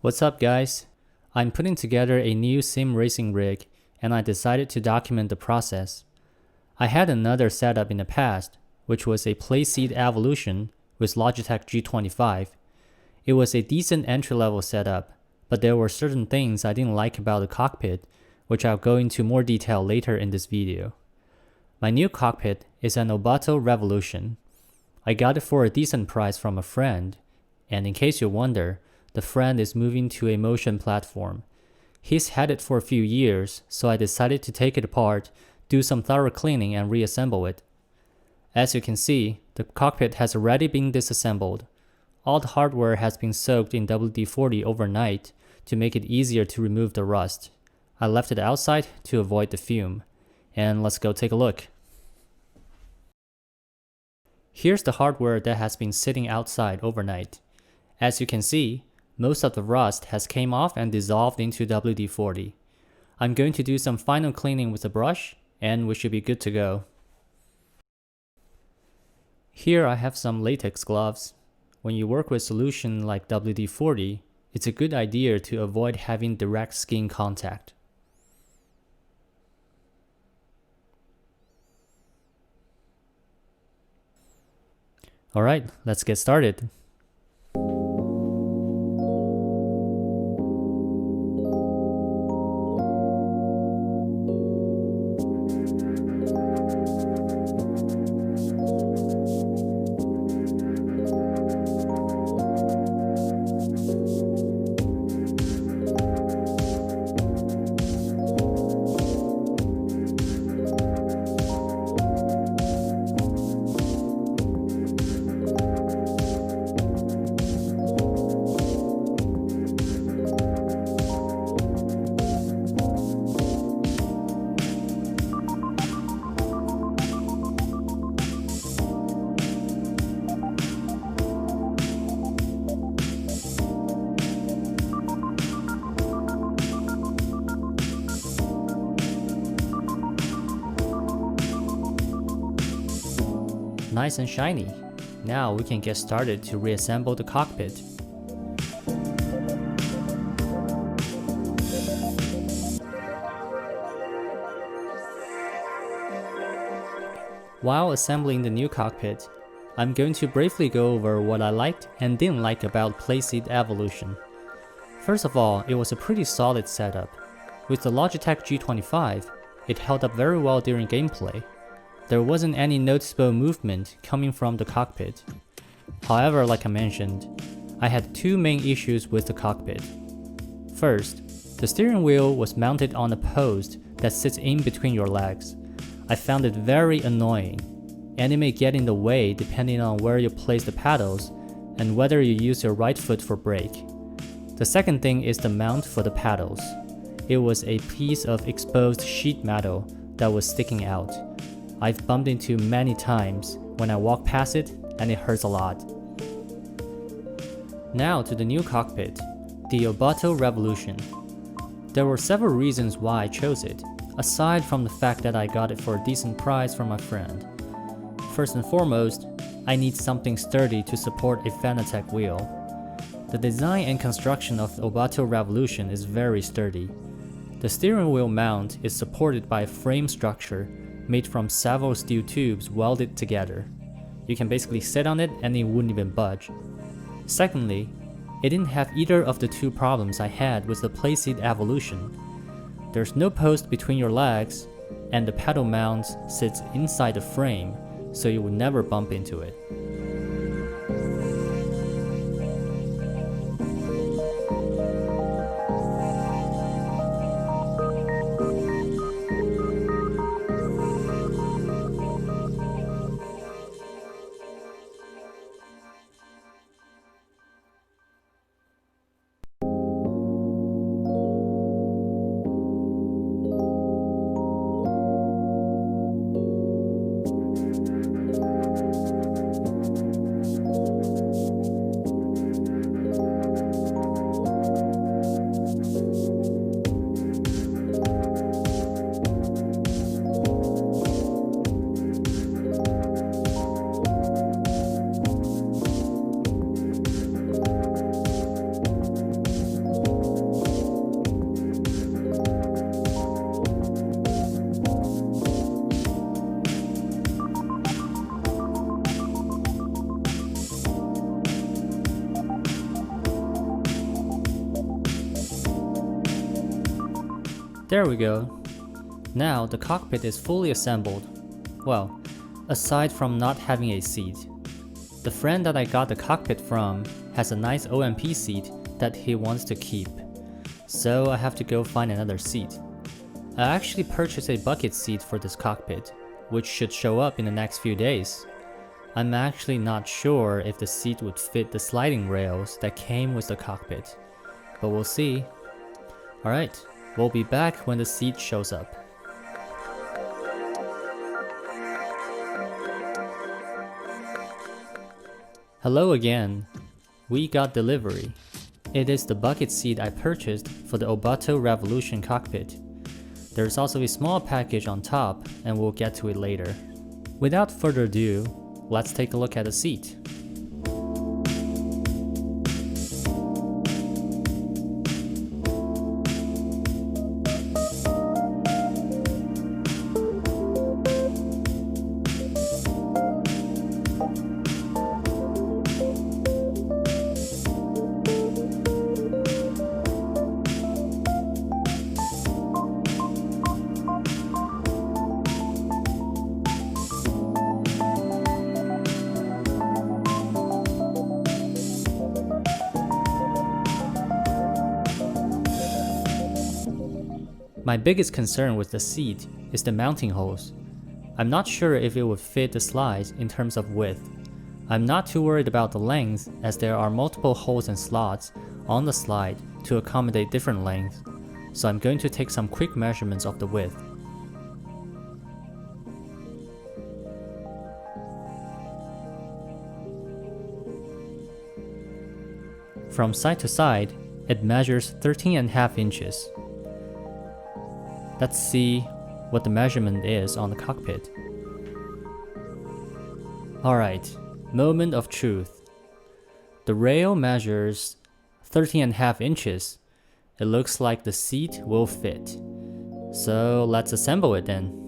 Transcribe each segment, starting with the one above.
What's up guys? I'm putting together a new sim racing rig and I decided to document the process. I had another setup in the past, which was a Playseat Evolution with Logitech G25. It was a decent entry-level setup, but there were certain things I didn't like about the cockpit, which I'll go into more detail later in this video. My new cockpit is an Obutto Revolution. I got it for a decent price from a friend, and in case you wonder, the friend is moving to a motion platform. He's had it for a few years, so I decided to take it apart, do some thorough cleaning and reassemble it. As you can see, the cockpit has already been disassembled. All the hardware has been soaked in WD-40 overnight to make it easier to remove the rust. I left it outside to avoid the fume. And let's go take a look. Here's the hardware that has been sitting outside overnight. As you can see, most of the rust has came off and dissolved into WD-40. I'm going to do some final cleaning with a brush and we should be good to go. Here I have some latex gloves. When you work with solution like WD-40, it's a good idea to avoid having direct skin contact. Alright, let's get started. Nice and shiny. Now we can get started to reassemble the cockpit. While assembling the new cockpit, I'm going to briefly go over what I liked and didn't like about Playseat Evolution. First of all, it was a pretty solid setup. With the Logitech G25, it held up very well during gameplay. There wasn't any noticeable movement coming from the cockpit. However, like I mentioned, I had two main issues with the cockpit. First, the steering wheel was mounted on a post that sits in between your legs. I found it very annoying, and it may get in the way depending on where you place the paddles and whether you use your right foot for brake. The second thing is the mount for the paddles. It was a piece of exposed sheet metal that was sticking out. I've bumped into many times when I walk past it and it hurts a lot. Now to the new cockpit, the Obutto Revolution. There were several reasons why I chose it, aside from the fact that I got it for a decent price from my friend. First and foremost, I need something sturdy to support a Fanatec wheel. The design and construction of the Obutto Revolution is very sturdy. The steering wheel mount is supported by a frame structure made from several steel tubes welded together. You can basically sit on it and it wouldn't even budge. Secondly, it didn't have either of the two problems I had with the Playseat Evolution. There's no post between your legs, and the pedal mount sits inside the frame, so you would never bump into it. There we go. Now the cockpit is fully assembled. Well, aside from not having a seat. The friend that I got the cockpit from has a nice OMP seat that he wants to keep, so I have to go find another seat. I actually purchased a bucket seat for this cockpit, which should show up in the next few days. I'm actually not sure if the seat would fit the sliding rails that came with the cockpit, but we'll see. Alright, we'll be back when the seat shows up. Hello again. We got delivery. It is the bucket seat I purchased for the Obutto Revolution cockpit. There's also a small package on top, and we'll get to it later. Without further ado, let's take a look at the seat. My biggest concern with the seat is the mounting holes. I'm not sure if it would fit the slides in terms of width. I'm not too worried about the length as there are multiple holes and slots on the slide to accommodate different lengths, so I'm going to take some quick measurements of the width. From side to side, it measures 13.5 inches. Let's see what the measurement is on the cockpit. Alright, moment of truth. The rail measures 13.5 inches. It looks like the seat will fit. So let's assemble it then.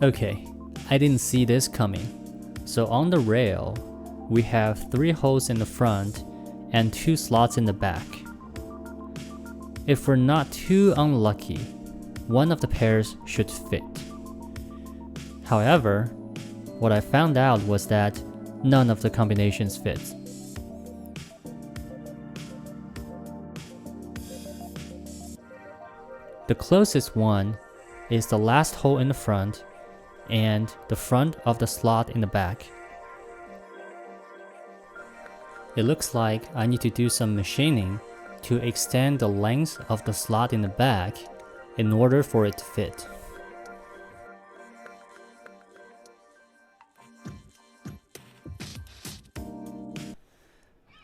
Okay, I didn't see this coming. So on the rail, we have 3 holes in the front and 2 slots in the back. If we're not too unlucky, one of the pairs should fit. However, what I found out was that none of the combinations fit. The closest one is the last hole in the front and the front of the slot in the back. It looks like I need to do some machining to extend the length of the slot in the back in order for it to fit.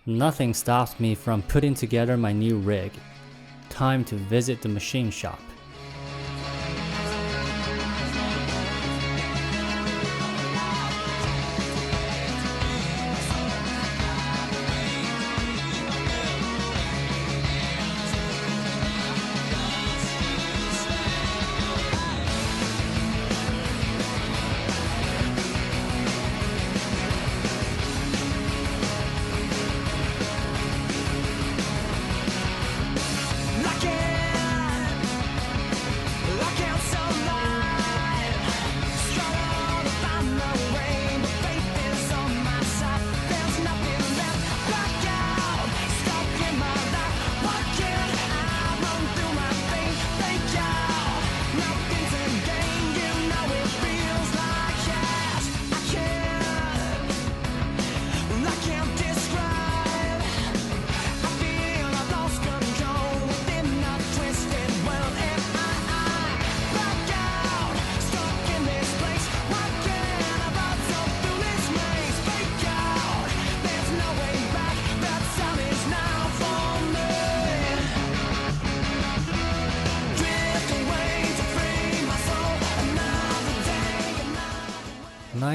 Nothing stops me from putting together my new rig. Time to visit the machine shop.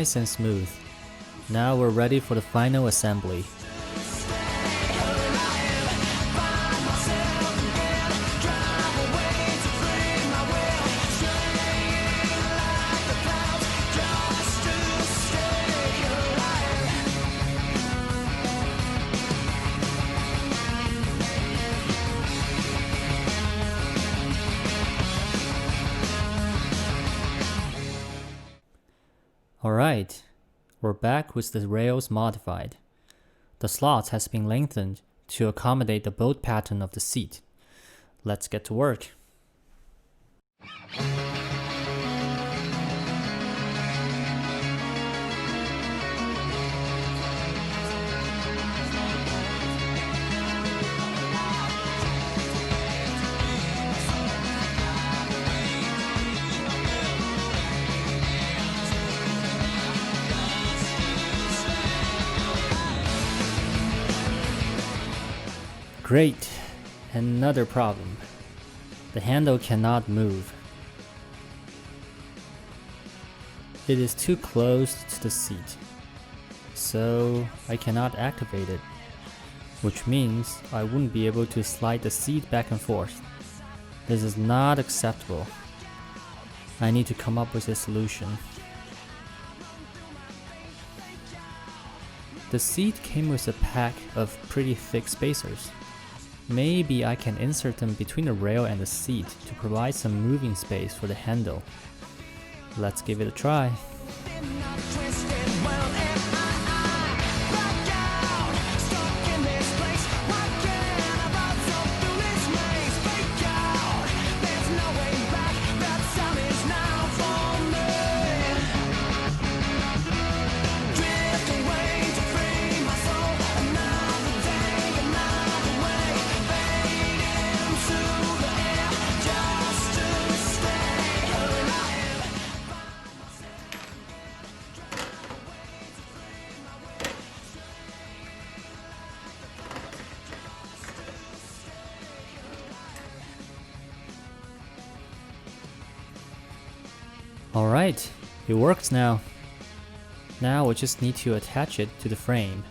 nice and smooth. Now we're ready for the final assembly. Alright, we're back with the rails modified. The slots has been lengthened to accommodate the bolt pattern of the seat. Let's get to work. Great. Another problem. The handle cannot move. It is too close to the seat, so I cannot activate it, which means I wouldn't be able to slide the seat back and forth. This is not acceptable. I need to come up with a solution. The seat came with a pack of pretty thick spacers. Maybe I can insert them between the rail and the seat to provide some moving space for the handle. Let's give it a try. Alright, it works now. Now we just need to attach it to the frame.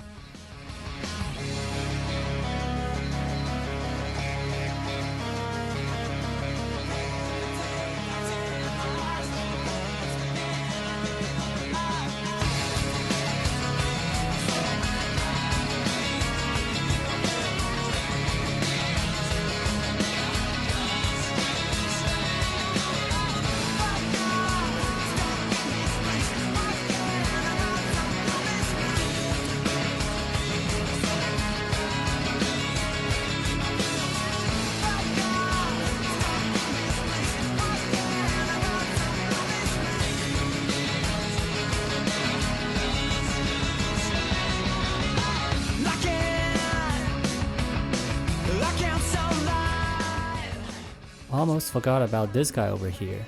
Almost forgot about this guy over here.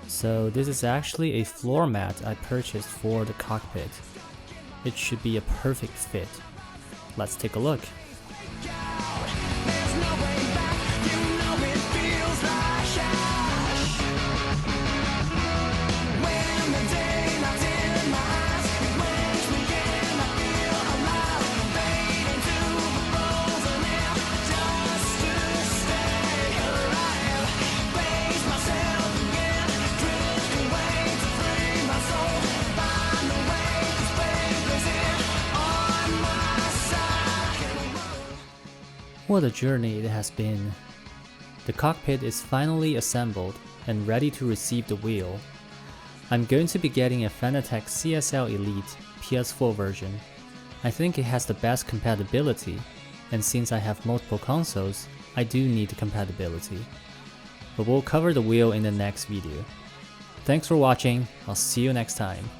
So this is actually a floor mat I purchased for the cockpit. It should be a perfect fit. Let's take a look. What a journey it has been. The cockpit is finally assembled and ready to receive the wheel. I'm going to be getting a Fanatec CSL Elite PS4 version. I think it has the best compatibility, and since I have multiple consoles, I do need the compatibility. But we'll cover the wheel in the next video. Thanks for watching, I'll see you next time.